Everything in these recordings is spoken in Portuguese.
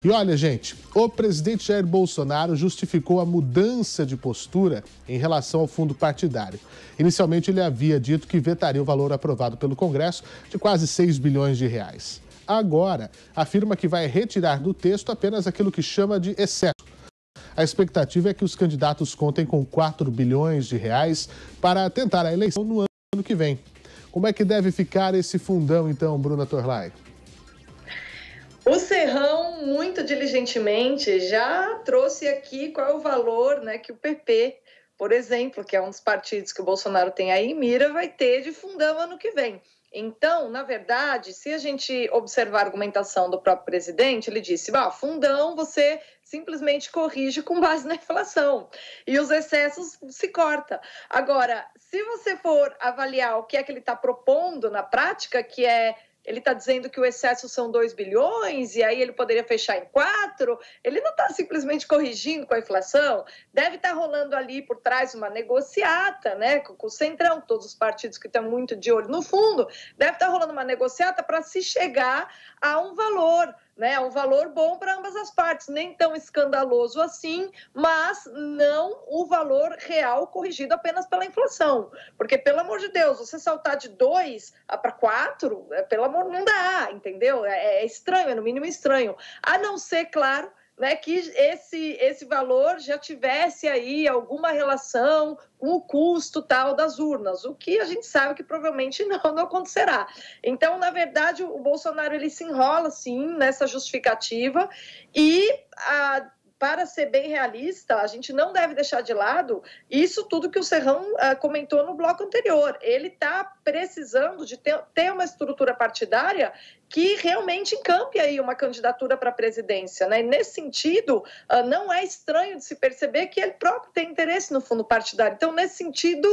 E olha, gente, o presidente Jair Bolsonaro justificou a mudança de postura em relação ao fundo partidário. Inicialmente, ele havia dito que vetaria o valor aprovado pelo Congresso de quase 6 bilhões de reais. Agora, afirma que vai retirar do texto apenas aquilo que chama de excesso. A expectativa é que os candidatos contem com 4 bilhões de reais para tentar a eleição no ano que vem. Como é que deve ficar esse fundão, então, Bruna Torlai? O Serrão, muito diligentemente, já trouxe aqui qual é o valor, né, que o PP, por exemplo, que é um dos partidos que o Bolsonaro tem aí em mira, vai ter de fundão ano que vem. Então, na verdade, se a gente observar a argumentação do próprio presidente, ele disse, fundão você simplesmente corrige com base na inflação e os excessos se corta. Agora, se você for avaliar o que é que ele está propondo na prática, que é ele está dizendo que o excesso são 2 bilhões e aí ele poderia fechar em 4. Ele não está simplesmente corrigindo com a inflação. Deve estar rolando ali por trás uma negociata, né, com o Centrão, todos os partidos que estão muito de olho no fundo. Deve estar rolando uma negociata para se chegar a um valor, né, um valor bom para ambas as partes, nem tão escandaloso assim, mas não o valor real corrigido apenas pela inflação. Porque, pelo amor de Deus, você saltar de 2 para 4, pelo amor, não dá, entendeu? É estranho, é no mínimo estranho. A não ser, claro, né, que esse valor já tivesse aí alguma relação com o custo tal das urnas, o que a gente sabe que provavelmente não acontecerá. Então, na verdade, o Bolsonaro ele se enrola, sim, nessa justificativa e para ser bem realista, a gente não deve deixar de lado isso tudo que o Serrão comentou no bloco anterior. Ele está precisando de ter uma estrutura partidária que realmente encampe aí uma candidatura para a presidência, né? E nesse sentido, não é estranho de se perceber que ele próprio tem interesse no fundo partidário. Então, nesse sentido,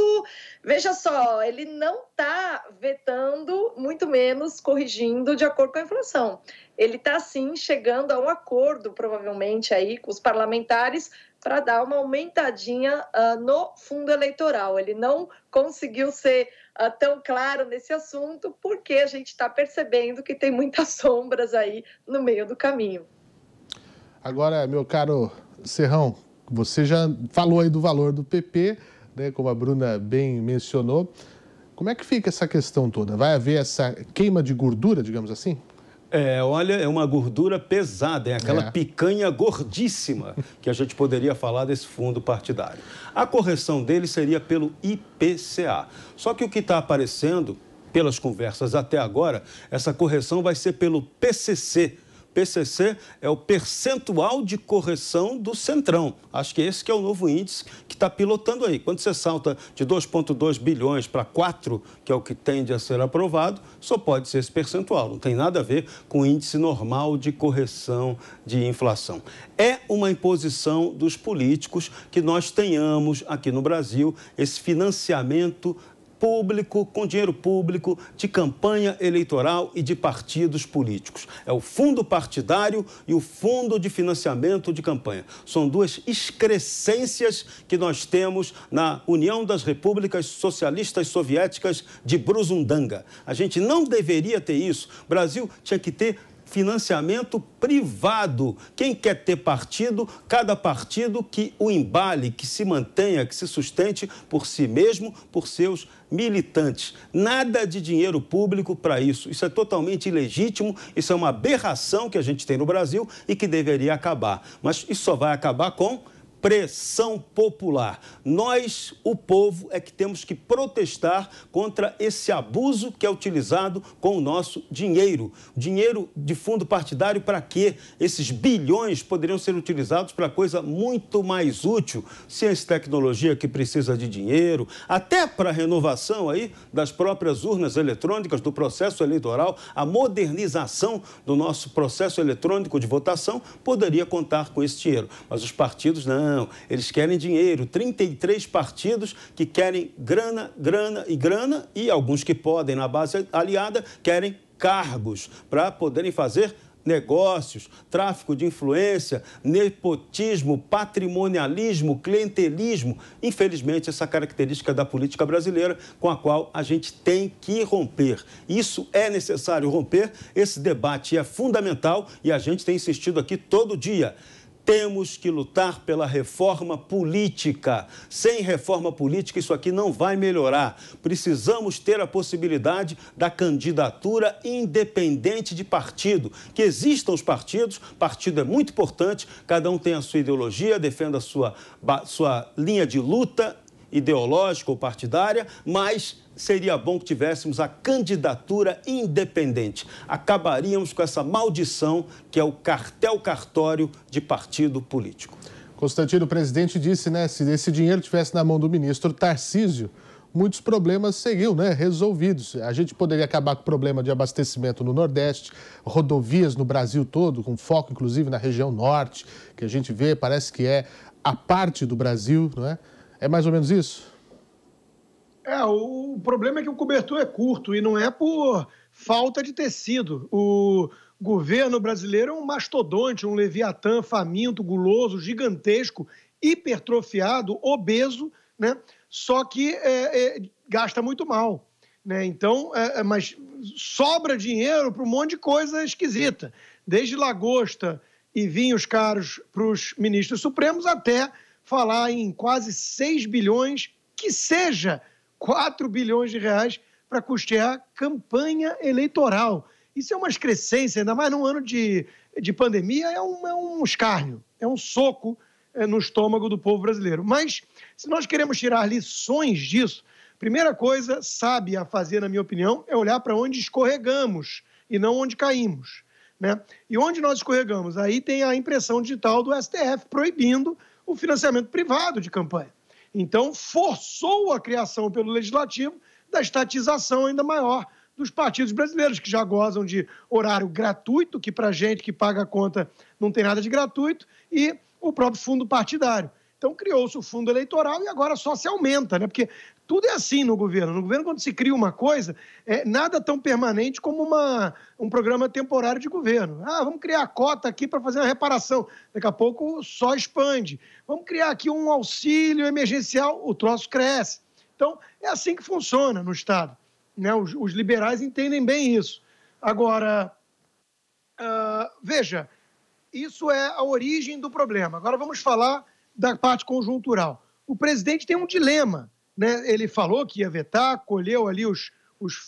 veja só, ele não está vetando, muito menos corrigindo de acordo com a inflação. Ele está, sim, chegando a um acordo, provavelmente, aí com os parlamentares para dar uma aumentadinha no fundo eleitoral. Ele não conseguiu ser tão claro nesse assunto, porque a gente está percebendo que tem muitas sombras aí no meio do caminho. Agora, meu caro Serrão, você já falou aí do valor do PP, né, como a Bruna bem mencionou. Como é que fica essa questão toda? Vai haver essa queima de gordura, digamos assim? Olha, é uma gordura pesada, é aquela picanha gordíssima que a gente poderia falar desse fundo partidário. A correção dele seria pelo IPCA. Só que o que está aparecendo, pelas conversas até agora, essa correção vai ser pelo PCC. PCC é o percentual de correção do Centrão. Acho que esse que é o novo índice que está pilotando aí. Quando você salta de 2,2 bilhões para 4, que é o que tende a ser aprovado, só pode ser esse percentual. Não tem nada a ver com o índice normal de correção de inflação. É uma imposição dos políticos que nós tenhamos aqui no Brasil esse financiamento público, com dinheiro público, de campanha eleitoral e de partidos políticos. É o fundo partidário e o fundo de financiamento de campanha. São duas excrescências que nós temos na União das Repúblicas Socialistas Soviéticas de Brusundanga. A gente não deveria ter isso. O Brasil tinha que ter financiamento privado. Quem quer ter partido, cada partido que o embale, que se mantenha, que se sustente por si mesmo, por seus militantes. Nada de dinheiro público para isso. Isso é totalmente ilegítimo, isso é uma aberração que a gente tem no Brasil e que deveria acabar. Mas isso só vai acabar com pressão popular. Nós, o povo, é que temos que protestar contra esse abuso que é utilizado com o nosso dinheiro. Dinheiro de fundo partidário para quê? Esses bilhões poderiam ser utilizados para coisa muito mais útil. Ciência e tecnologia que precisa de dinheiro, até para a renovação aí das próprias urnas eletrônicas, do processo eleitoral, a modernização do nosso processo eletrônico de votação poderia contar com esse dinheiro. Mas os partidos não. Eles querem dinheiro, 33 partidos que querem grana, grana e grana e alguns que podem, na base aliada, querem cargos para poderem fazer negócios, tráfico de influência, nepotismo, patrimonialismo, clientelismo. Infelizmente, essa característica da política brasileira com a qual a gente tem que romper. Isso é necessário romper, esse debate é fundamental e a gente tem insistido aqui todo dia. Temos que lutar pela reforma política. Sem reforma política, isso aqui não vai melhorar. Precisamos ter a possibilidade da candidatura independente de partido. Que existam os partidos, partido é muito importante, cada um tem a sua ideologia, defenda a sua linha de luta ideológica ou partidária, mas seria bom que tivéssemos a candidatura independente. Acabaríamos com essa maldição que é o cartel cartório de partido político. Constantino, o presidente disse, né, se esse dinheiro tivesse na mão do ministro Tarcísio, muitos problemas seriam, né, resolvidos. A gente poderia acabar com o problema de abastecimento no Nordeste, rodovias no Brasil todo, com foco inclusive na região norte, que a gente vê, parece que é a parte do Brasil, não é? É mais ou menos isso? O problema é que o cobertor é curto e não é por falta de tecido. O governo brasileiro é um mastodonte, um leviatã faminto, guloso, gigantesco, hipertrofiado, obeso, né? Só que gasta muito mal, né? Então, mas sobra dinheiro para um monte de coisa esquisita, desde lagosta e vinhos caros para os ministros supremos até falar em quase 6 bilhões, que seja 4 bilhões de reais para custear campanha eleitoral. Isso é uma excrescência, ainda mais num ano de pandemia, é um escárnio, é um soco no estômago do povo brasileiro. Mas, se nós queremos tirar lições disso, primeira coisa sábia a fazer, na minha opinião, é olhar para onde escorregamos e não onde caímos, né? E onde nós escorregamos? Aí tem a impressão digital do STF proibindo o financiamento privado de campanha. Então, forçou a criação pelo Legislativo da estatização ainda maior dos partidos brasileiros, que já gozam de horário gratuito, que para gente que paga a conta não tem nada de gratuito, e o próprio fundo partidário. Então, criou-se o fundo eleitoral e agora só se aumenta, né? Porque tudo é assim no governo. No governo, quando se cria uma coisa, nada tão permanente como um programa temporário de governo. Vamos criar a cota aqui para fazer uma reparação. Daqui a pouco só expande. Vamos criar aqui um auxílio emergencial, o troço cresce. Então, é assim que funciona no Estado, né? Os liberais entendem bem isso. Agora, veja, isso é a origem do problema. Agora vamos falar da parte conjuntural. O presidente tem um dilema, né? Ele falou que ia vetar, colheu ali os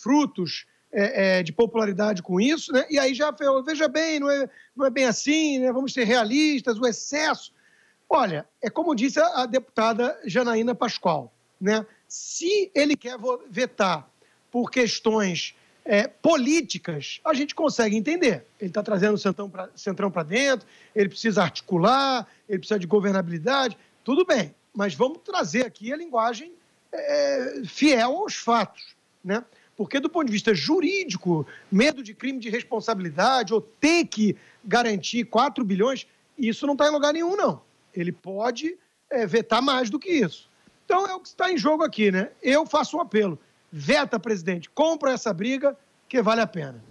frutos de popularidade com isso, né? E aí já falou, veja bem, não é bem assim, né? Vamos ser realistas, o excesso. Olha, é como disse a deputada Janaína Pascoal, né? Se ele quer vetar por questões políticas, a gente consegue entender. Ele está trazendo o Centrão para dentro, ele precisa articular, ele precisa de governabilidade, tudo bem, mas vamos trazer aqui a linguagem fiel aos fatos, né? Porque do ponto de vista jurídico, medo de crime de responsabilidade ou ter que garantir 4 bilhões, isso não está em lugar nenhum, não. Ele pode vetar mais do que isso. Então é o que está em jogo aqui, né? Eu faço um apelo. Veta, presidente, compra essa briga que vale a pena.